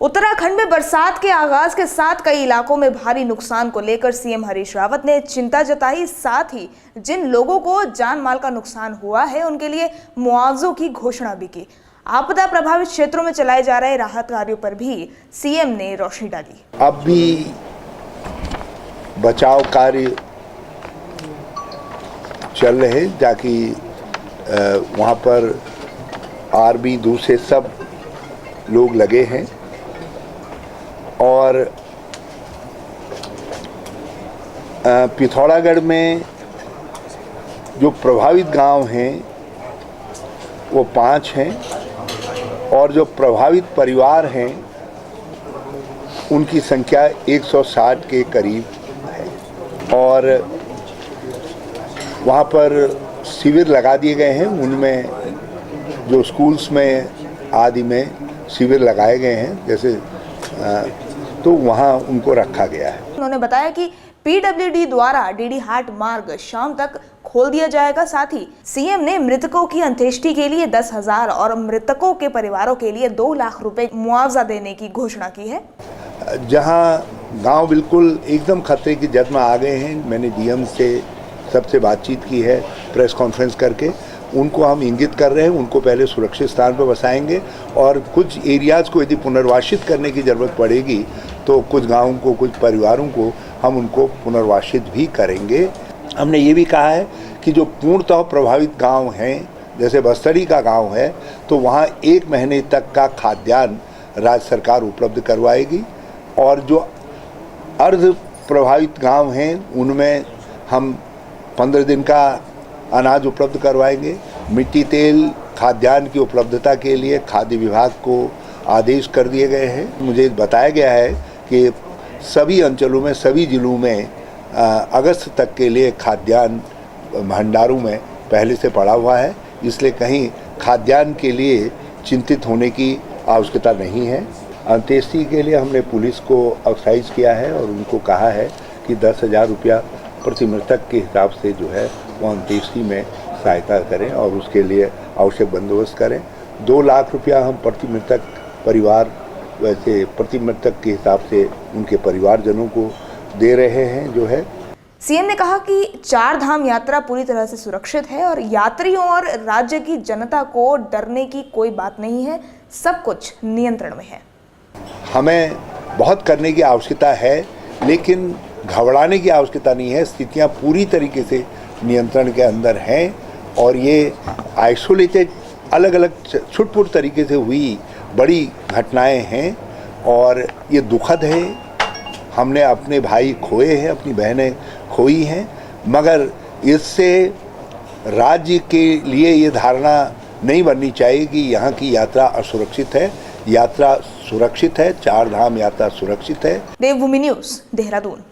उत्तराखंड में बरसात के आगाज के साथ कई इलाकों में भारी नुकसान को लेकर सीएम हरीश रावत ने चिंता जताई। साथ ही जिन लोगों को जान माल का नुकसान हुआ है उनके लिए मुआवजों की घोषणा भी की। आपदा प्रभावित क्षेत्रों में चलाए जा रहे राहत कार्यों पर भी सीएम ने रोशनी डाली। अब भी बचाव कार्य चल रहे हैं, ताकि वहाँ पर आर्मी दूसरे सब लोग लगे हैं और पिथौरागढ़ में जो प्रभावित गांव हैं वो 5 हैं और जो प्रभावित परिवार हैं उनकी संख्या 160 के करीब है और वहाँ पर शिविर लगा दिए गए हैं। उनमें जो स्कूल्स में आदि में शिविर लगाए गए हैं, जैसे तो वहाँ उनको रखा गया है। उन्होंने बताया कि पीडब्ल्यूडी द्वारा डीडी हाट मार्ग शाम तक खोल दिया जाएगा। साथ ही सीएम ने मृतकों की अंत्येष्टि के लिए 10,000 और मृतकों के परिवारों के लिए 2 लाख रुपए मुआवजा देने की घोषणा की है। जहां गांव बिल्कुल एकदम खतरे की जद में आ गए हैं, मैंने डीएम से सबसे बातचीत की है प्रेस कॉन्फ्रेंस करके। उनको हम इंगित कर रहे हैं, उनको पहले सुरक्षित स्थान पर बसाएंगे और कुछ एरियाज़ को यदि पुनर्वासित करने की ज़रूरत पड़ेगी तो कुछ गाँवों को, कुछ परिवारों को हम उनको पुनर्वासित भी करेंगे। हमने ये भी कहा है कि जो पूर्णतः प्रभावित गांव हैं, जैसे बस्तरी का गांव है, तो वहाँ 1 महीने तक का खाद्यान्न राज्य सरकार उपलब्ध करवाएगी और जो अर्ध प्रभावित गांव हैं उनमें हम 15 दिन का अनाज उपलब्ध करवाएंगे। मिट्टी तेल खाद्यान्न की उपलब्धता के लिए खाद्य विभाग को आदेश कर दिए गए हैं। मुझे बताया गया है कि सभी अंचलों में, सभी जिलों में अगस्त तक के लिए खाद्यान्न भंडारों में पहले से पड़ा हुआ है, इसलिए कहीं खाद्यान्न के लिए चिंतित होने की आवश्यकता नहीं है। अंत्येष्टि के लिए हमने पुलिस को एक्साइज किया है और उनको कहा है कि 10,000 रुपया प्रति मृतक के हिसाब से जो है वो अंत्येष्टि में सहायता करें और उसके लिए आवश्यक बंदोबस्त करें। 2 लाख रुपया हम प्रति मृतक परिवार, वैसे प्रति मृतक के हिसाब से उनके परिवारजनों को दे रहे हैं। जो है सीएम ने कहा कि 4 धाम यात्रा पूरी तरह से सुरक्षित है और यात्रियों और राज्य की जनता को डरने की कोई बात नहीं है, सब कुछ नियंत्रण में है। हमें बहुत करने की आवश्यकता है, लेकिन घबराने की आवश्यकता नहीं है। स्थितियां पूरी तरीके से नियंत्रण के अंदर हैं और ये आइसोलेटेड, अलग अलग छुटपुट तरीके से हुई बड़ी घटनाएं हैं और ये दुखद है। हमने अपने भाई खोए हैं, अपनी बहनें खोई हैं, मगर इससे राज्य के लिए ये धारणा नहीं बननी चाहिए कि यहाँ की यात्रा असुरक्षित है। यात्रा सुरक्षित है, 4 धाम यात्रा सुरक्षित है। देवभूमि न्यूज़, देहरादून।